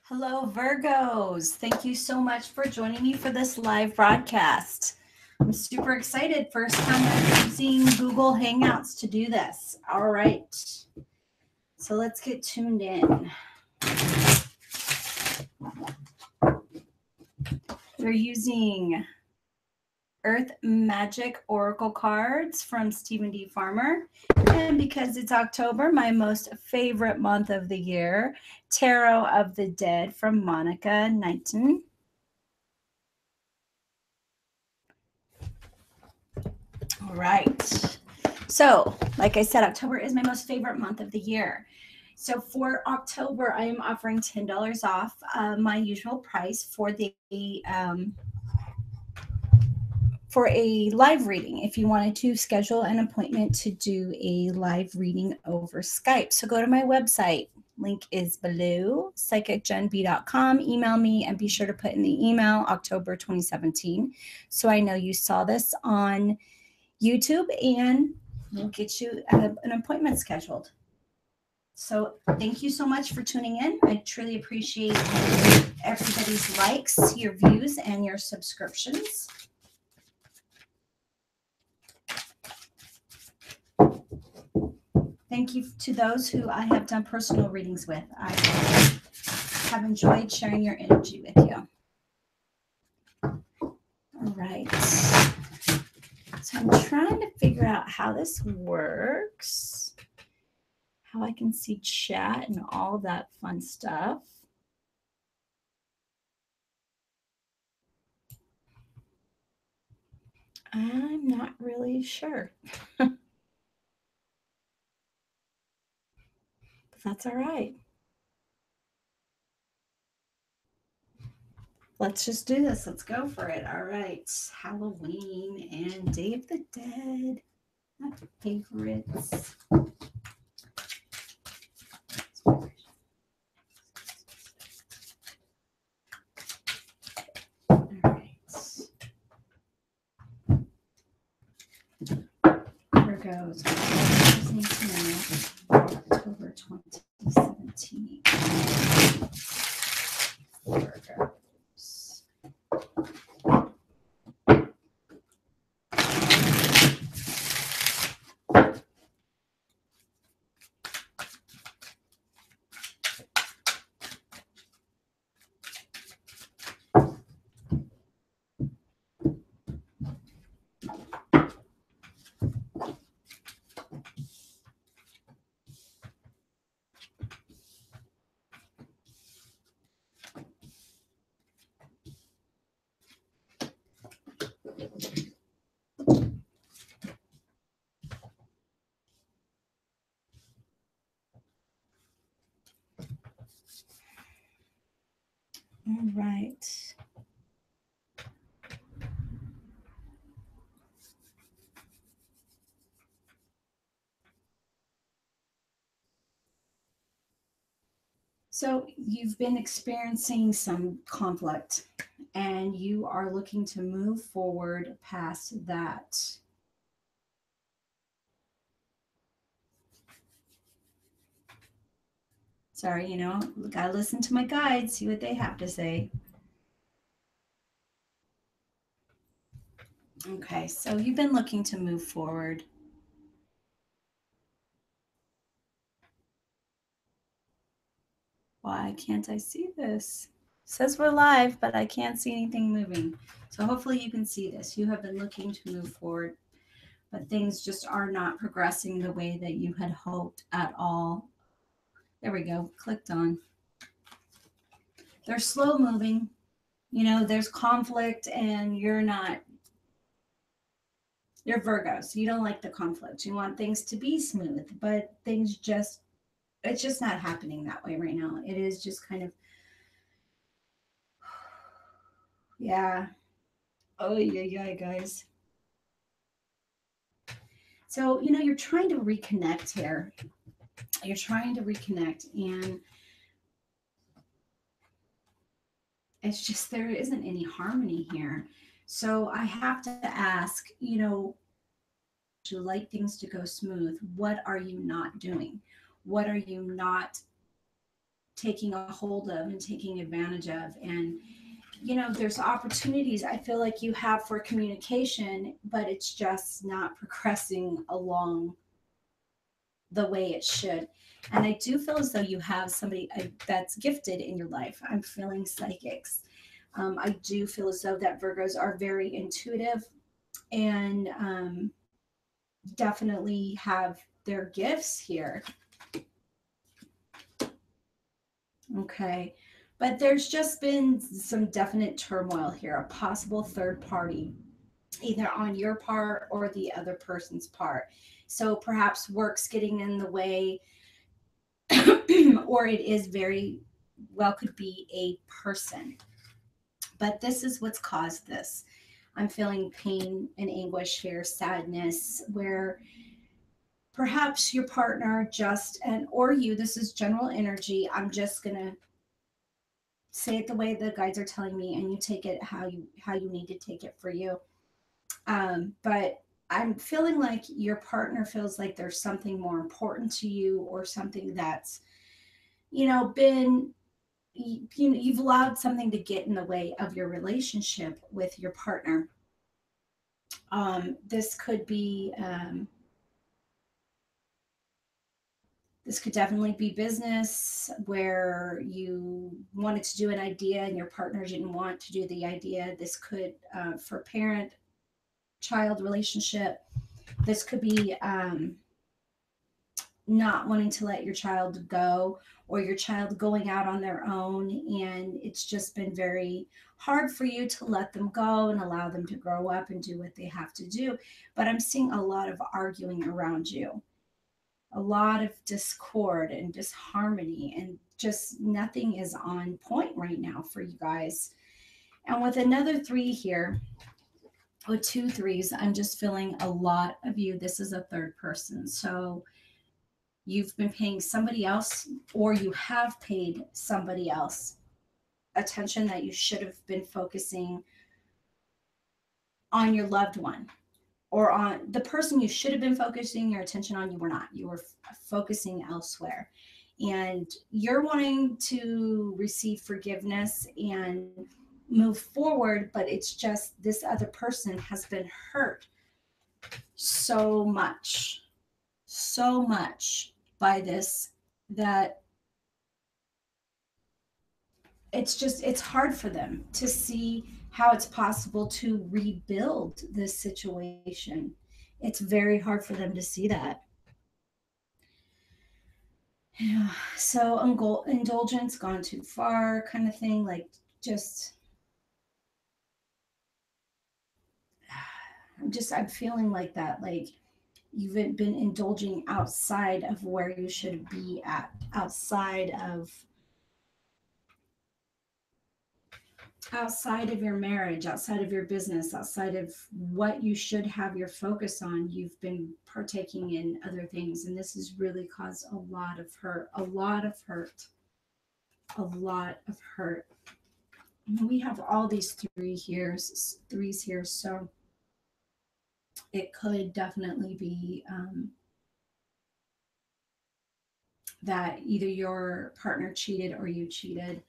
Hello, Virgos. Thank you so much for joining me for this live broadcast. I'm super excited. First time I'm using Google Hangouts to do this. All right. So let's get tuned in. We're using Earth Magic Oracle cards from Stephen D. Farmer. And because it's October, my most favorite month of the year, Tarot of the Dead from Monica Knighton. All right. So, like I said, October is my most favorite month of the year. So for October, I am offering $10 off my usual price for a live reading if you wanted to schedule an appointment to do a live reading over Skype. So go to my website. Link is below, psychicgenb.com. Email me and be sure to put in the email October 2017 so I know you saw this on YouTube and we'll get you an appointment scheduled. So thank you so much for tuning in. I truly appreciate everybody's likes, your views, and your subscriptions. Thank you to those who I have done personal readings with. I have enjoyed sharing your energy with you. All right. So I'm trying to figure out how this works, how I can see chat and all that fun stuff. I'm not really sure. But that's all right. Let's just do this. Let's go for it. All right. Halloween and Day of the Dead. My favorites. All right. Here goes. Just need to know October 2017. Virgos. All right. So you've been experiencing some conflict and you are looking to move forward past that. Sorry, gotta listen to my guides, see what they have to say. Okay, so you've been looking to move forward. Why can't I see this? It says we're live, but I can't see anything moving. So hopefully you can see this. You have been looking to move forward, but things just are not progressing the way that you had hoped at all. There we go, clicked on. They're slow moving. There's conflict and you're Virgo, so you don't like the conflict. You want things to be smooth, but it's just not happening that way right now. It is just kind of, yeah. Oh, yeah, guys. So, you're trying to reconnect here. You're trying to reconnect, and it's just there isn't any harmony here. So I have to ask, to like things to go smooth, what are you not doing? What are you not taking a hold of and taking advantage of. And there's opportunities I feel like you have for communication, but it's just not progressing along the way it should. And I do feel as though you have somebody that's gifted in your life. I'm feeling psychics. I do feel as though that Virgos are very intuitive and definitely have their gifts here. Okay. But there's just been some definite turmoil here, a possible third party, either on your part or the other person's part. So perhaps work's getting in the way, or it is very well could be a person. But this is what's caused this. I'm feeling pain and anguish here, sadness, where perhaps your partner just and or you, this is general energy. I'm just gonna say it the way the guides are telling me, and you take it how you need to take it for you. But I'm feeling like your partner feels like there's something more important to you, or something that's been you've allowed something to get in the way of your relationship with your partner. This could be this could definitely be business where you wanted to do an idea and your partner didn't want to do the idea. This could, for parent child relationship, this could be not wanting to let your child go, or your child going out on their own, and it's just been very hard for you to let them go and allow them to grow up and do what they have to do. But I'm seeing a lot of arguing around you, a lot of discord and disharmony, and just nothing is on point right now for you guys. And with another three here, with two threes, I'm just feeling a lot of you. This is a third person. So you've been paying somebody else, or you have paid somebody else attention that you should have been focusing on your loved one, or on the person you should have been focusing your attention on. You were not. You were focusing elsewhere. And you're wanting to receive forgiveness and move forward, but it's just this other person has been hurt so much, so much by this, that it's hard for them to see how it's possible to rebuild this situation. It's very hard for them to see that. Yeah. So indulgence gone too far, kind of thing. Like, just I'm feeling like that. Like, you've been indulging outside of where you should be at, outside of your marriage, outside of your business, outside of what you should have your focus on. You've been partaking in other things, and this has really caused a lot of hurt, a lot of hurt, a lot of hurt. We have all these threes here, so it could definitely be that either your partner cheated or you cheated,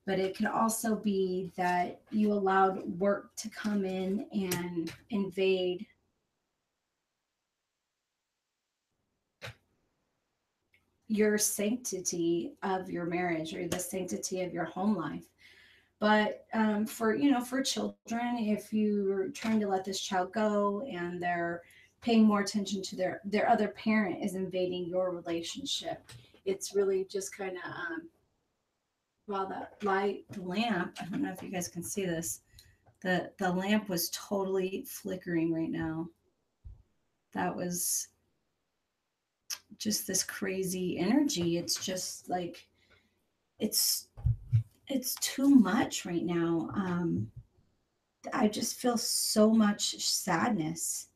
but it could also be that you allowed work to come in and invade your sanctity of your marriage, or the sanctity of your home life. But for children, if you're trying to let this child go and they're paying more attention to their other parent is invading your relationship, it's really just kind of well, that light lamp, I don't know if you guys can see this, the lamp was totally flickering right now. That was just this crazy energy. It's just like it's it's too much right now. I just feel so much sadness,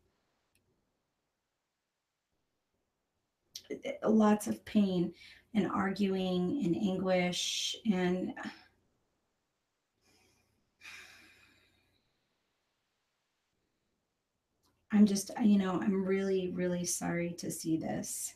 lots of pain and arguing and anguish. And I'm just, I'm really, really sorry to see this.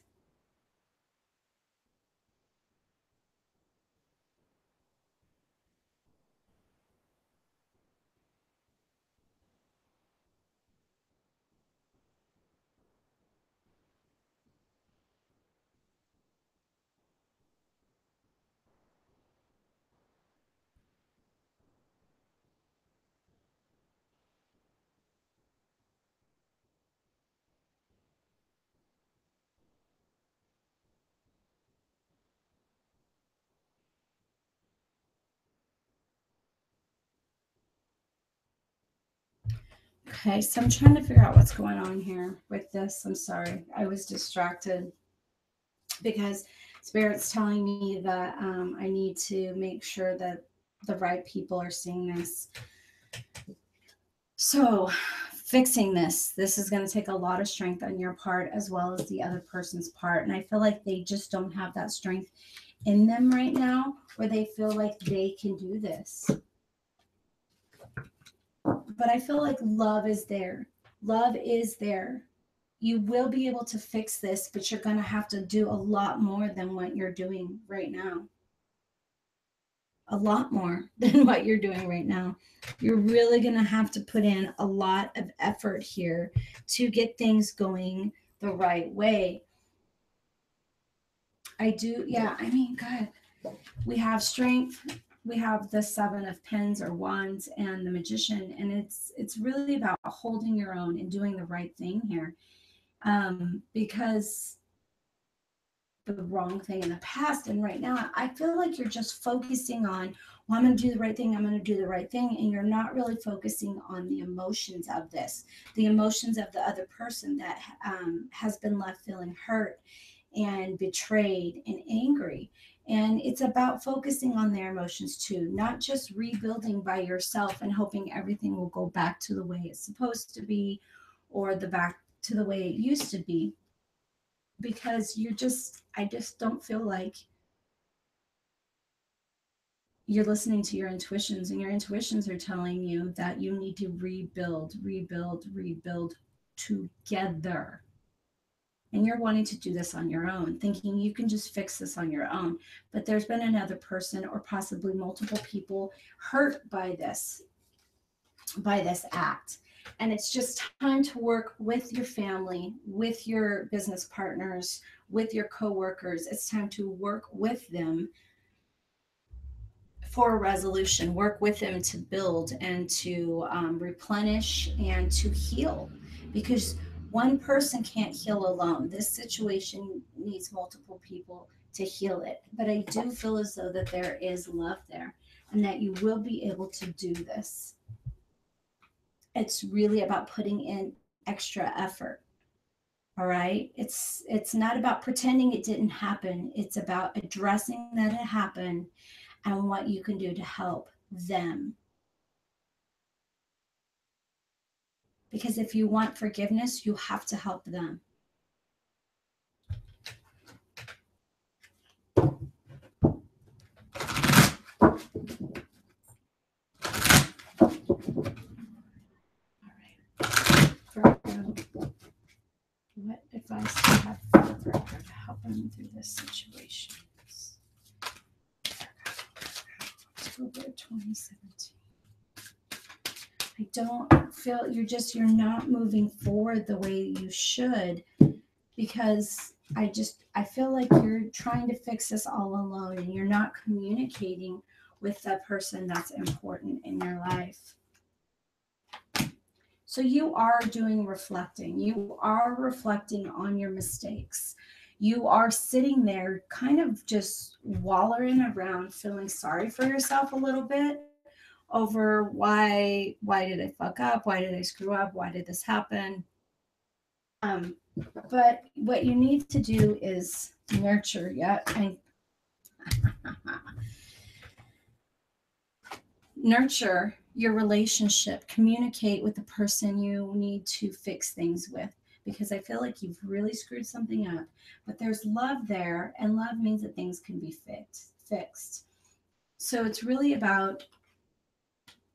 Okay, so I'm trying to figure out what's going on here with this. I'm sorry. I was distracted because Spirit's telling me that I need to make sure that the right people are seeing this. So, fixing this is going to take a lot of strength on your part as well as the other person's part. And I feel like they just don't have that strength in them right now where they feel like they can do this. But I feel like love is there. Love is there. You will be able to fix this, but you're going to have to do a lot more than what you're doing right now. A lot more than what you're doing right now. You're really going to have to put in a lot of effort here to get things going the right way. I do, yeah, I mean, God, we have strength. We have the seven of pens or wands and the magician, and it's really about holding your own and doing the right thing here. Because the wrong thing in the past and right now I feel like you're just focusing on, well, I'm going to do the right thing, I'm going to do the right thing, and you're not really focusing on the emotions of this, the emotions of the other person that has been left feeling hurt and betrayed and angry. And it's about focusing on their emotions too, not just rebuilding by yourself and hoping everything will go back to the way it's supposed to be or the back to the way it used to be, because I just don't feel like you're listening to your intuitions, and your intuitions are telling you that you need to rebuild together. And you're wanting to do this on your own, thinking you can just fix this on your own. But there's been another person or possibly multiple people hurt by this act. And it's just time to work with your family, with your business partners, with your coworkers. It's time to work with them for a resolution, work with them to build and to replenish and to heal, because one person can't heal alone. This situation needs multiple people to heal it. But I do feel as though that there is love there and that you will be able to do this. It's really about putting in extra effort. All right, it's not about pretending it didn't happen. It's about addressing that it happened and what you can do to help them. Because if you want forgiveness, you have to help them. All right, Virgo, what advice do you have for Virgo to help them through this situation? October 2017. I don't feel you're not moving forward the way you should, because I feel like you're trying to fix this all alone and you're not communicating with the person that's important in your life. So you are doing reflecting. You are reflecting on your mistakes. You are sitting there kind of just wallowing around, feeling sorry for yourself a little bit over why did I fuck up? Why did I screw up? Why did this happen? Um, but what you need to do is nurture. Yeah, nurture your relationship, communicate with the person you need to fix things with, because I feel like you've really screwed something up. But there's love there, and love means that things can be fixed. So it's really about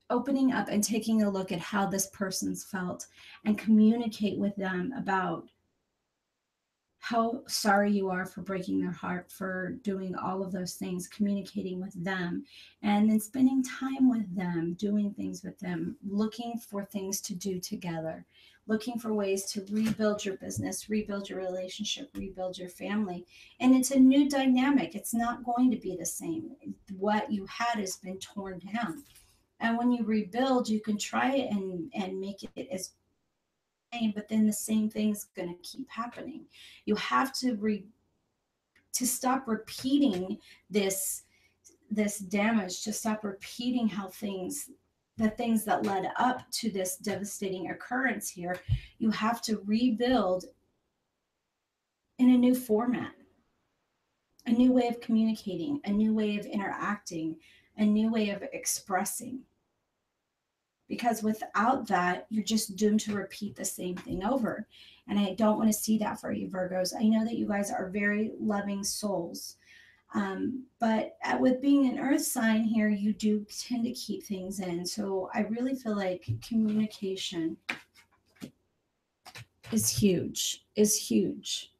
opening up and taking a look at how this person's felt and communicate with them about how sorry you are for breaking their heart, for doing all of those things, communicating with them, and then spending time with them, doing things with them, looking for things to do together, looking for ways to rebuild your business, rebuild your relationship, rebuild your family. And it's a new dynamic. It's not going to be the same. What you had has been torn down. And when you rebuild, you can try it and make it as, but then the same thing's going to keep happening. You have to stop repeating this damage, to stop repeating how things the things that led up to this devastating occurrence here, you have to rebuild in a new format, a new way of communicating, a new way of interacting, a new way of expressing. Because without that, you're just doomed to repeat the same thing over. And I don't want to see that for you, Virgos. I know that you guys are very loving souls. But with being an earth sign here, you do tend to keep things in. So I really feel like communication is huge, is huge.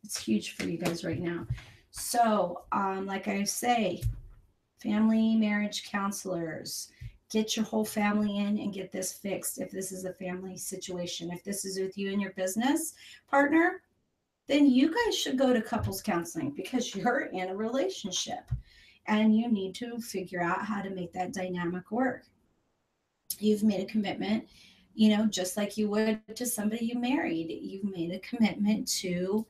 It's huge for you guys right now. So, like I say, family marriage counselors, get your whole family in and get this fixed if this is a family situation. If this is with you and your business partner, then you guys should go to couples counseling because you're in a relationship and you need to figure out how to make that dynamic work. You've made a commitment, just like you would to somebody you married. You've made a commitment to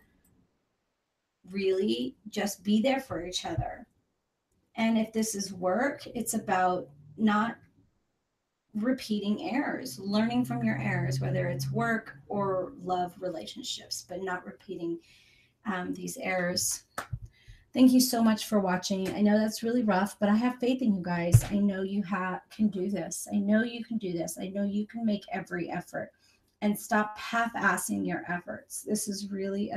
really just be there for each other. And if this is work, it's about not repeating errors, learning from your errors, whether it's work or love relationships, but not repeating these errors. Thank you so much for watching. I know that's really rough, but I have faith in you guys. I know you can do this. I know you can do this. I know you can make every effort and stop half-assing your efforts. This is really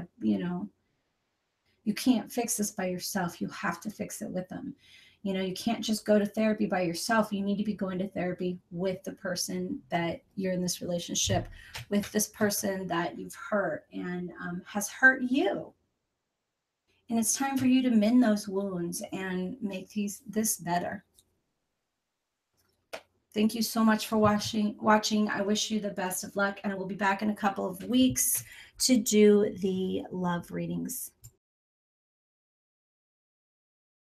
you can't fix this by yourself. You have to fix it with them. You can't just go to therapy by yourself. You need to be going to therapy with the person that you're in this relationship, with this person that you've hurt and has hurt you. And it's time for you to mend those wounds and make this better. Thank you so much for watching. I wish you the best of luck, and I will be back in a couple of weeks to do the love readings.